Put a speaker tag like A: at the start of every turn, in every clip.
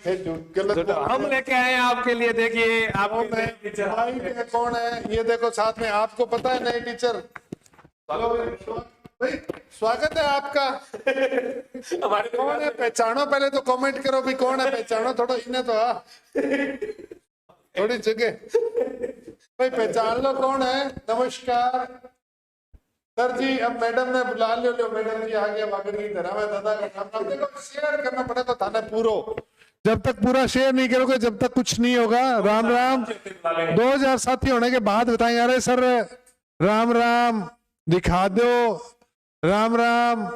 A: गलत
B: हम लेके आए हैं आपके लिए। देखिए आप
A: भाई कौन है ये देखो साथ में, आपको पता है नए टीचर। भाई स्वागत है आपका।
B: हमारे
A: कौन है पहचानो, पहले तो कमेंट करो भी कौन है पहचानो, थोड़ा इन्हें तो थोड़ी जगह भाई पहचान लो कौन है। नमस्कार सर जी, अब मैडम ने बुला लो मैडम जी आगे बागड़ की तरह में दादा का नाम देखो, शेयर करना पड़ेगा थाने पूरा। जब तक पूरा शेयर नहीं करोगे जब तक कुछ नहीं होगा। राम राम 2000 साथी होने के बाद बताएंगे। अरे सर राम राम दिखा दो, राम राम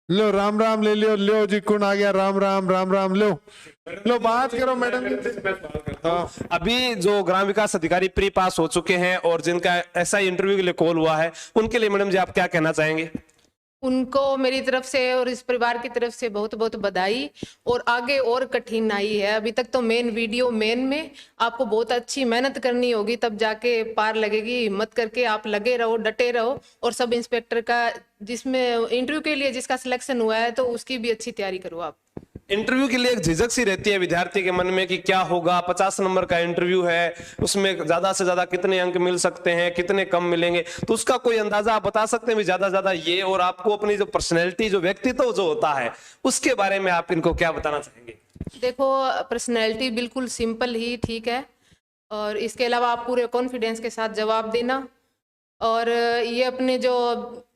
A: लो, राम राम ले लियो, लो जी कौन आ गया, राम राम राम राम लो बात करो मैडम जी।
B: अभी जो ग्राम विकास अधिकारी प्री पास हो चुके हैं और जिनका ऐसा इंटरव्यू के लिए कॉल हुआ है, उनके लिए मैडम जी आप क्या कहना चाहेंगे?
C: उनको मेरी तरफ से और इस परिवार की तरफ से बहुत बहुत बधाई। और आगे और कठिनाई है, अभी तक तो मेन वीडियो मेन में आपको बहुत अच्छी मेहनत करनी होगी, तब जाके पार लगेगी। हिम्मत करके आप लगे रहो, डटे रहो। और सब इंस्पेक्टर का जिसमें इंटरव्यू के लिए जिसका सिलेक्शन हुआ है तो उसकी भी अच्छी तैयारी करो आप।
B: इंटरव्यू के लिए एक झिझक सी रहती है विद्यार्थी के मन में कि क्या होगा, 50 नंबर का इंटरव्यू है, उसमें ज्यादा से ज्यादा कितने अंक मिल सकते हैं, कितने कम मिलेंगे, तो उसका कोई अंदाजा आप बता सकते हैं ज्यादा ज्यादा ये? और आपको अपनी जो पर्सनैलिटी, जो व्यक्तित्व जो होता है, उसके बारे में आप इनको क्या बताना चाहेंगे?
C: देखो पर्सनैलिटी बिल्कुल सिंपल ही ठीक है, और इसके अलावा आप पूरे कॉन्फिडेंस के साथ जवाब देना। और ये अपने जो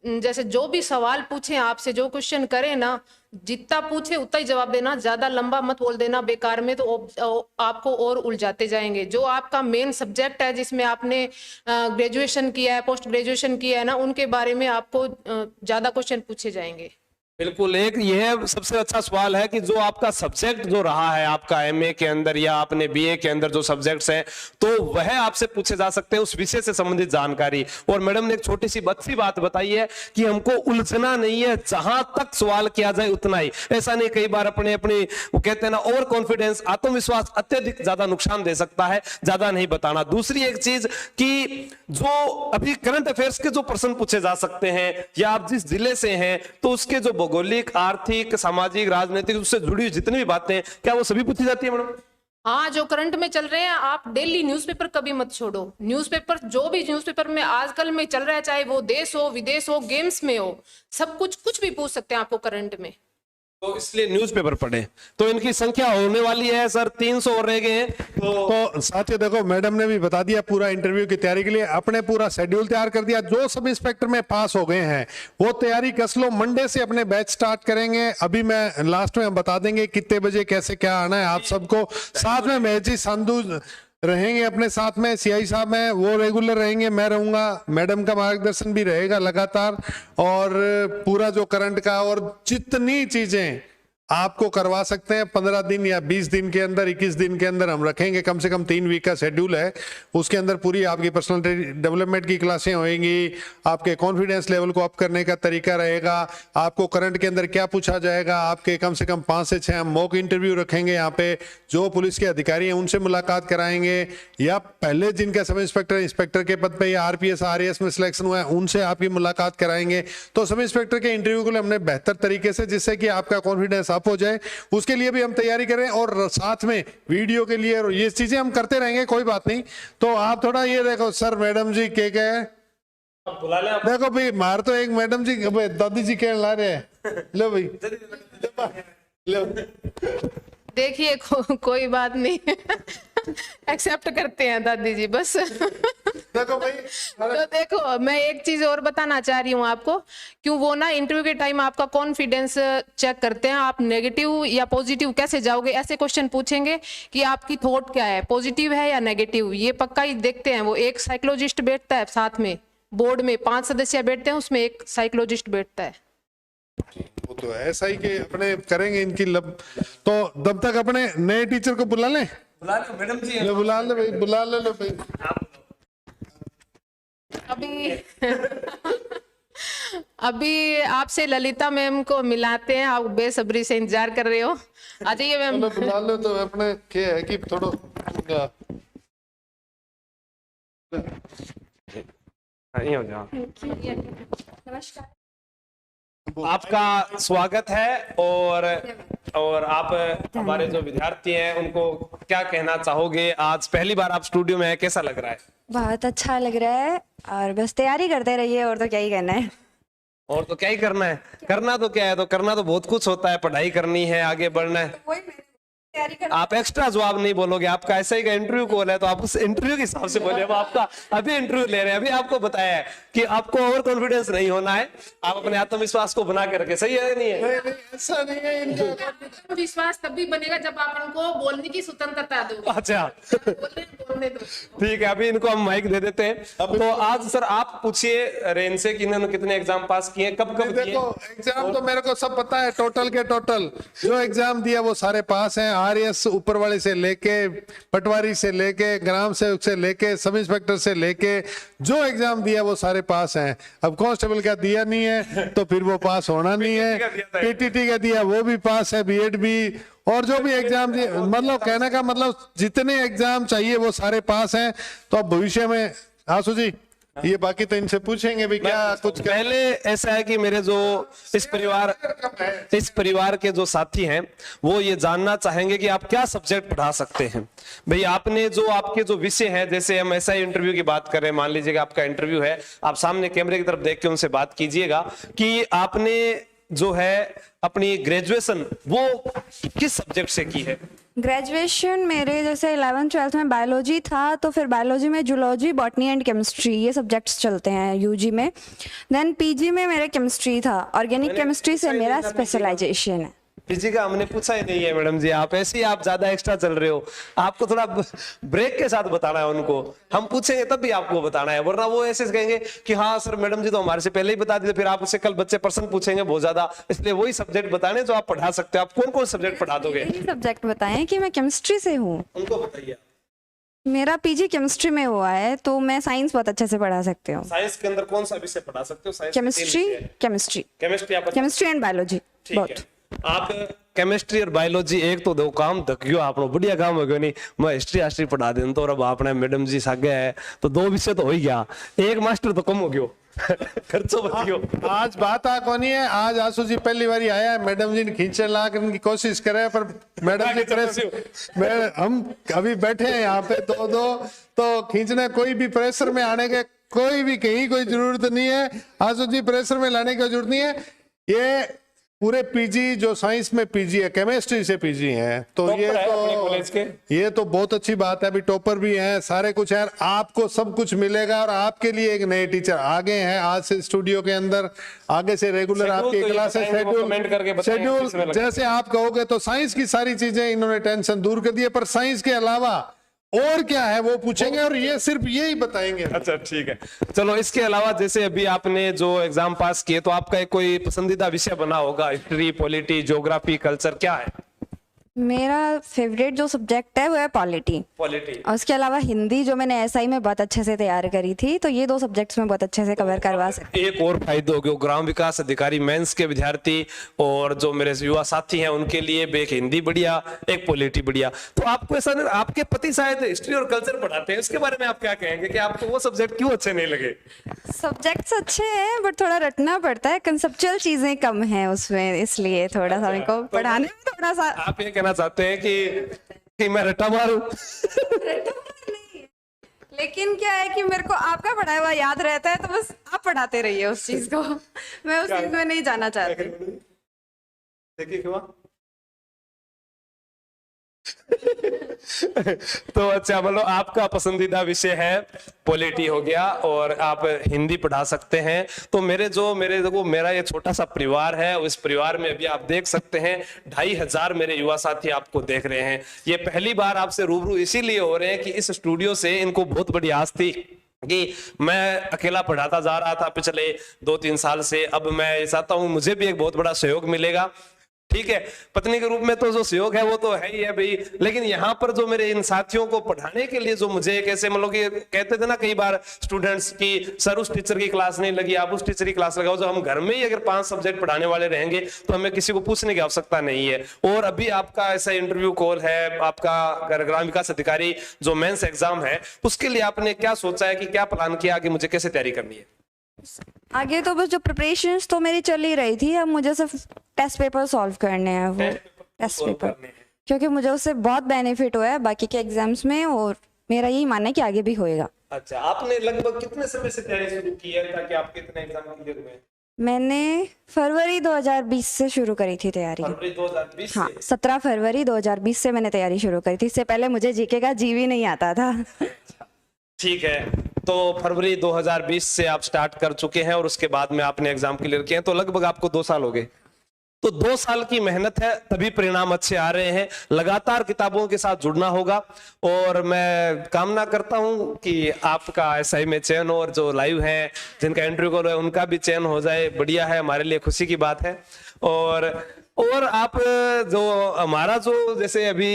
C: जैसे जो भी सवाल पूछे आपसे, जो क्वेश्चन करें ना, जितना पूछे उतना ही जवाब देना, ज्यादा लंबा मत बोल देना बेकार में, तो आपको और उलझाते जाएंगे। जो आपका मेन सब्जेक्ट है जिसमें आपने ग्रेजुएशन किया है, पोस्ट ग्रेजुएशन किया है ना, उनके बारे में आपको ज्यादा क्वेश्चन पूछे जाएंगे।
B: बिल्कुल, एक यह सबसे अच्छा सवाल है कि जो आपका सब्जेक्ट जो रहा है आपका एमए के अंदर या आपने बीए के अंदर जो सब्जेक्ट्स हैं, तो वह आपसे पूछे जा सकते हैं, उस विषय से संबंधित जानकारी। और मैडम ने एक छोटी सी अच्छी बात बताई है कि हमको उलझना नहीं है, जहां तक सवाल किया जाए उतना ही। ऐसा नहीं, कई बार अपने वो कहते हैं ना, ओवर कॉन्फिडेंस, आत्मविश्वास अत्यधिक ज्यादा नुकसान दे सकता है, ज्यादा नहीं बताना। दूसरी एक चीज कि जो अभी करंट अफेयर्स के जो प्रश्न पूछे जा सकते हैं, या आप जिस जिले से हैं तो उसके जो भौगोलिक, आर्थिक, सामाजिक, राजनीतिक, उससे जुड़ी हुई जितनी भी बातें हैं, क्या वो सभी पूछी जाती है मैडम?
C: हाँ, जो करंट में चल रहे हैं, आप डेली न्यूज़पेपर कभी मत छोड़ो। न्यूज़पेपर, जो भी न्यूज़पेपर में आजकल में चल रहा है, चाहे वो देश हो, विदेश हो, गेम्स में हो, सब कुछ भी पूछ सकते हैं आपको करंट में।
B: तो इसलिए न्यूज़पेपर पढ़ें। तो इनकी संख्या होने वाली है सर 300 और रह गए हैं।
A: तो साथियों देखो, मैडम ने भी बता दिया पूरा इंटरव्यू की तैयारी के लिए अपने पूरा शेड्यूल तैयार कर दिया। जो सब इंस्पेक्टर में पास हो गए हैं वो तैयारी कस लो, मंडे से अपने बैच स्टार्ट करेंगे। अभी मैं लास्ट में हम बता देंगे कितने बजे कैसे क्या आना है आप सबको। साथ में महजी संधू रहेंगे अपने साथ में, सीआई साहब हैं वो रेगुलर रहेंगे, मैं रहूंगा, मैडम का मार्गदर्शन भी रहेगा लगातार। और पूरा जो करंट का और जितनी चीजें आपको करवा सकते हैं 15 दिन या 20 दिन के अंदर, 21 दिन के अंदर हम रखेंगे। कम से कम 3 वीक का शेड्यूल है, उसके अंदर पूरी आपकी पर्सनालिटी डेवलपमेंट की क्लासें होंगी, आपके कॉन्फिडेंस लेवल को अप करने का तरीका रहेगा, आपको करंट के अंदर क्या पूछा जाएगा, आपके कम से कम 5 से 6 हम मॉक इंटरव्यू रखेंगे। यहाँ पे जो पुलिस के अधिकारी हैं उनसे मुलाकात कराएंगे, या पहले जिनका सब इंस्पेक्टर, इंस्पेक्टर के पद पे या आरपीएस, आरएएस में सिलेक्शन हुआ है, उनसे आपकी मुलाकात कराएंगे। तो सब इंस्पेक्टर के इंटरव्यू को हमने बेहतर तरीके से, जिससे कि आपका कॉन्फिडेंस हो जाए, उसके लिए भी हम तैयारी करें। और साथ में वीडियो के लिए ये चीजें हम करते रहेंगे, कोई बात नहीं। तो आप थोड़ा ये देखो सर, मैडम जी के कहे
B: बुला ले आप।
A: देखो भाई, मार तो एक मैडम जी दादी जी कह ला रहे हैं, लो भाई लो।
C: देखिए कोई बात नहीं, एक्सेप्ट करते हैं दादी जी बस।
A: देखो भाई,
C: तो देखो मैं एक चीज और बताना चाह रही हूँ आपको, क्यों वो ना इंटरव्यू के टाइम आपका कॉन्फिडेंस चेक करते हैं, आप नेगेटिव या पॉजिटिव कैसे जाओगे, ऐसे क्वेश्चन पूछेंगे कि आपकी थॉट क्या है, पॉजिटिव है या नेगेटिव, ये पक्का ही देखते हैं। वो एक साइकोलॉजिस्ट बैठता है साथ में, बोर्ड में 5 सदस्य बैठते हैं, उसमें एक साइकोलॉजिस्ट बैठता है।
A: वो तो ऐसा ही कि अपने करेंगे इनकी लब। तो तब तक अपने नए टीचर को बुला लें,
B: बुला लो मैडम जी,
A: बुला ले भाई, बुला ले लो भाई।
C: अभी आपसे ललिता मैम को मिलाते हैं, आप बेसब्री से इंतजार कर रहे हो, आ जाइए मैम।
A: चलो बुला लो। तो अपने क्या है कि थोड़ा
B: ये हो जाओ।
D: नमस्कार।
B: आपका स्वागत है। और आप हमारे जो विद्यार्थी हैं उनको क्या कहना चाहोगे? आज पहली बार आप स्टूडियो में हैं, कैसा लग रहा है?
D: बहुत अच्छा लग रहा है और बस तैयारी करते रहिए, और तो क्या ही करना है।
B: और तो क्या ही करना है? करना तो क्या है, तो करना तो बहुत कुछ होता है, पढ़ाई करनी है, आगे बढ़ना है। आप एक्स्ट्रा जवाब नहीं बोलोगे, आपका ऐसा ही का इंटरव्यू कॉल है तो आप उस इंटरव्यू के हिसाब से बोले। हम आपका अभी इंटरव्यू ले रहे हैं, अभी आपको बताया है कि आपको ओवर कॉन्फिडेंस नहीं होना है, आप अपने आत्मविश्वास को बना के रखे। सही है नहीं है?
A: ऐसा नहीं है इनका।
C: विश्वास तभी बनेगा जब आप इनको बोलने की स्वतंत्रता दो।
B: अच्छा
C: बोलने दो।
B: ठीक है, अभी इनको हम माइक दे देते हैं। तो आज सर आप पूछिए रेन से कि इन्होंने कितने एग्जाम पास किए, कब कब किए?
A: देखो एग्जाम तो मेरे को सब पता है, टोटल के टोटल जो एग्जाम दिया वो सारे पास हैं। आरएस ऊपर वाले से लेके, पटवारी से लेके, ग्राम सेवक से लेके, सब इंस्पेक्टर से लेके जो एग्जाम दिया वो सारे पास हैं। अब कांस्टेबल का दिया नहीं है तो फिर वो पास होना नहीं है। पीटीटी का दिया वो भी पास है, बीएड भी, और जो भी एग्जाम दिए, मतलब कहने का मतलब जितने एग्जाम चाहिए वो सारे पास हैं। तो अब भविष्य में आंसू जी ये बाकी तो इनसे पूछेंगे भी क्या कुछ
B: पहले ऐसा है कि मेरे जो इस परिवार के जो साथी हैं वो ये जानना चाहेंगे कि आप क्या सब्जेक्ट पढ़ा सकते हैं। भाई आपने जो आपके जो विषय है, जैसे हम ऐसा इंटरव्यू की बात करें, मान लीजिएगा आपका इंटरव्यू है, आप सामने कैमरे की तरफ देख के उनसे बात कीजिएगा कि आपने जो है अपनी ग्रेजुएशन वो किस सब्जेक्ट से की है?
D: ग्रेजुएशन मेरे जैसे 11th 12th में बायोलॉजी था, तो फिर बायोलॉजी में जूलॉजी, बॉटनी एंड केमिस्ट्री ये सब्जेक्ट्स चलते हैं यूजी में। देन पीजी में मेरा केमिस्ट्री था, ऑर्गेनिक केमिस्ट्री से मेरा स्पेशलाइजेशन है।
B: पीजी का हमने पूछा ही नहीं है मैडम जी, आप ऐसे ही आप ज्यादा एक्स्ट्रा चल रहे हो। आपको थोड़ा ब्रेक के साथ बताना है उनको, हम पूछेंगे तब भी आपको बताना है, वरना वो ऐसे कहेंगे कि हाँ सर मैडम जी तो हमारे से पहले ही बता दिए, फिर आप उससे कल बच्चे प्रश्न पूछेंगे बहुत ज्यादा। इसलिए वही सब्जेक्ट बताने जो आप पढ़ा सकते हो। आप कौन कौन सब्जेक्ट पढ़ा दोगे?
D: यही सब्जेक्ट बताएं कि मैं केमिस्ट्री से हूँ।
B: उनको बताइए।
D: मेरा पीजी केमिस्ट्री में हुआ है, तो मैं साइंस बहुत अच्छे से पढ़ा सकती हूँ।
B: साइंस के अंदर कौन सा विषय पढ़ा सकते हो? साइंस
D: केमिस्ट्री
B: आप
D: केमिस्ट्री एंड बायोलॉजी बहुत।
B: आप केमिस्ट्री और बायोलॉजी एक तो दो काम धक गयो आपनो, बढ़िया काम हो गयो। नहीं मैं हिस्ट्री पढ़ा दें तो अब आपने मैडम जी सागे है तो दो विषय तो हो ही गया, एक मास्टर तो कम हो गयो। खर्चो बच गयो।
A: आज बात आ कौन है, आज आंसू जी पहली बार आया है, मैडम जी ने खींचने ला करने की कोशिश करे, पर मैडम जी प्रेस हम अभी बैठे हैं यहाँ पे दो तो खींचने कोई भी प्रेशर में आने के कोई भी कहीं कोई जरूरत नहीं है। आंसू जी प्रेशर में लाने की जरूरत नहीं है। ये पूरे पीजी जो साइंस में पीजी है, केमिस्ट्री से पीजी है, तो ये तो बहुत अच्छी बात है। अभी टॉपर भी हैं, सारे कुछ है, आपको सब कुछ मिलेगा। और आपके लिए एक नए टीचर आगे हैं आज से स्टूडियो के अंदर, आगे से रेगुलर आपकी क्लासेस शेड्यूल जैसे आप कहोगे। तो साइंस की सारी चीजें इन्होंने टेंशन दूर कर दी है, पर साइंस के अलावा और क्या है वो पूछेंगे और ये सिर्फ यही बताएंगे।
B: अच्छा ठीक है, चलो इसके अलावा जैसे अभी आपने जो एग्जाम पास किए तो आपका एक कोई पसंदीदा विषय बना होगा, हिस्ट्री, पॉलिटी, ज्योग्राफी, कल्चर, क्या है?
D: मेरा फेवरेट जो सब्जेक्ट है वो है पॉलिटी। और उसके अलावा हिंदी जो मैंने एसआई में बहुत अच्छे से तैयार करी थी, तो ये दो सब्जेक्ट्स में बहुत अच्छे से कवर करवा सकती।
B: एक और फायदा हो गया, ग्राम विकास अधिकारी मेंस के विद्यार्थी और जो मेरे युवा साथी हैं उनके लिए एक हिंदी बढ़िया, एक पॉलिटी बढ़िया। तो आपको ऐसा नहीं, आपके पति शायद हिस्ट्री और कल्चर पढ़ाते हैं, उसके बारे में आप क्या कहेंगे कि आपको वो सब्जेक्ट क्यों अच्छे नहीं लगे?
D: सब्जेक्ट्स अच्छे हैं बट थोड़ा रटना पड़ता है, कंसेप्चुअल चीजें कम है उसमें, इसलिए थोड़ा सा मेरे को पढ़ाने में थोड़ा सा।
B: आप ये कहना चाहते हैं कि मैं रट्टा मारूं?
D: लेकिन क्या है कि मेरे को आपका पढ़ाया हुआ याद रहता है, तो बस आप पढ़ाते रहिए उस चीज को, मैं उस चीज में नहीं जाना चाहती।
B: देखिए क्यों तो अच्छा, मतलब आपका पसंदीदा विषय है पॉलिटी हो गया और आप हिंदी पढ़ा सकते हैं। तो मेरा ये छोटा सा परिवार है, उस परिवार में अभी आप देख सकते हैं 2500 मेरे युवा साथी आपको देख रहे हैं। ये पहली बार आपसे रूबरू इसीलिए हो रहे हैं कि इस स्टूडियो से इनको बहुत बड़ी आस थी कि मैं अकेला पढ़ाता जा रहा था पिछले 2-3 साल से, अब मैं चाहता हूं मुझे भी एक बहुत बड़ा सहयोग मिलेगा। ठीक है, पत्नी के रूप में तो जो सहयोग है वो तो है ही है भाई, लेकिन यहाँ पर जो मेरे इन साथियों को पढ़ाने के लिए जो मुझे कैसे मतलब कि कहते थे ना कई बार स्टूडेंट्स की सर उस टीचर की क्लास नहीं लगी, आप उस टीचर की क्लास लगाओ। जो हम घर में ही अगर 5 सब्जेक्ट पढ़ाने वाले रहेंगे तो हमें किसी को पूछने की आवश्यकता नहीं है। और अभी आपका ऐसा इंटरव्यू कॉल है, आपका ग्राम विकास अधिकारी जो मेंस एग्जाम है, उसके लिए आपने क्या सोचा है कि क्या प्लान किया कि मुझे कैसे तैयारी करनी है?
D: आगे तो बस जो प्रिपरेशंस तो मेरी चल ही रही थी, अब मुझे सिर्फ टेस्ट पेपर सॉल्व करने हैं, वो टेस्ट पेपर, क्योंकि मुझे उससे बहुत बेनिफिट हुआ है बाकी के एग्जाम्स में, और मेरा यही मानना है कि आगे भी होएगा।
B: अच्छा, आपने लगभग कितने समय से तैयारी शुरू की है ताकि आपके इतने एग्जाम क्लियर हुए?
D: मैंने फरवरी 2020 से शुरू करी थी तैयारी।
B: फरवरी 2020
D: हाँ,
B: से?
D: 17 फरवरी 2020 से मैंने तैयारी शुरू करी थी। इससे पहले मुझे जीके का जी भी नहीं आता था।
B: ठीक है, तो फरवरी 2020 से आप स्टार्ट कर चुके हैं और उसके बाद में आपने एग्जाम क्लियर किए हैं, तो लगभग आपको 2 साल हो गए। तो 2 साल की मेहनत है, तभी परिणाम अच्छे आ रहे हैं। लगातार किताबों के साथ जुड़ना होगा, और मैं कामना करता हूं कि आपका एसआई में चयन हो, और जो लाइव हैं जिनका इंटरव्यू कॉल है उनका भी चयन हो जाए, बढ़िया है, हमारे लिए खुशी की बात है। और आप जो हमारा जो जैसे अभी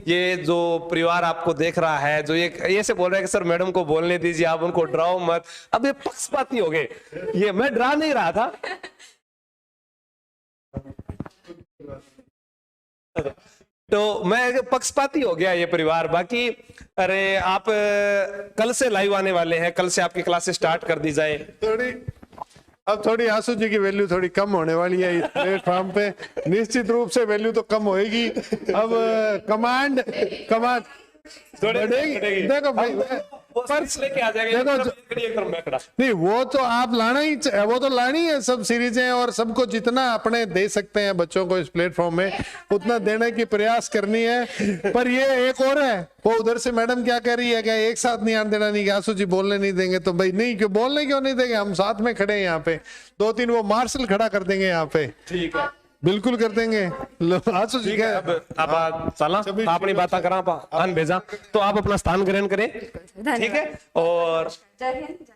B: ये जो परिवार आपको देख रहा है, जो ये से बोल रहे हैं कि सर मैडम को बोलने दीजिए, आप उनको डराओ मत, अब ये पक्षपाती हो गए। ये मैं डरा नहीं रहा था, तो मैं पक्षपाती हो गया ये परिवार। बाकी अरे आप कल से लाइव आने वाले हैं, कल से आपकी क्लासेस स्टार्ट कर दी जाए।
A: अब थोड़ी आंसू जी की वैल्यू थोड़ी कम होने वाली है इस प्लेटफॉर्म पे, निश्चित रूप से वैल्यू तो कम होएगी। अब कमांड बढ़ेगी। देखो भाई,
B: पर्स लेके आ जाएगा,
A: नहीं वो तो आप लाना ही, वो तो लानी है सब सीरीजें, और सबको जितना अपने दे सकते हैं बच्चों को इस प्लेटफॉर्म में उतना देने की प्रयास करनी है। पर ये एक और है, वो उधर से मैडम क्या कह रही है कि एक साथ नहीं आने देना, नहीं कि आंसू जी बोलने नहीं देंगे, तो भाई नहीं, क्यों बोलने क्यों नहीं देंगे, हम साथ में खड़े हैं यहाँ पे, 2-3 वो मार्शल खड़ा कर देंगे यहाँ पे।
B: ठीक है,
A: बिल्कुल कर देंगे। आंसू जी क्या
B: अब चला अपनी बात करा भेजा, तो आप अपना स्थान ग्रहण करें, ठीक है। और
D: जय हिंद।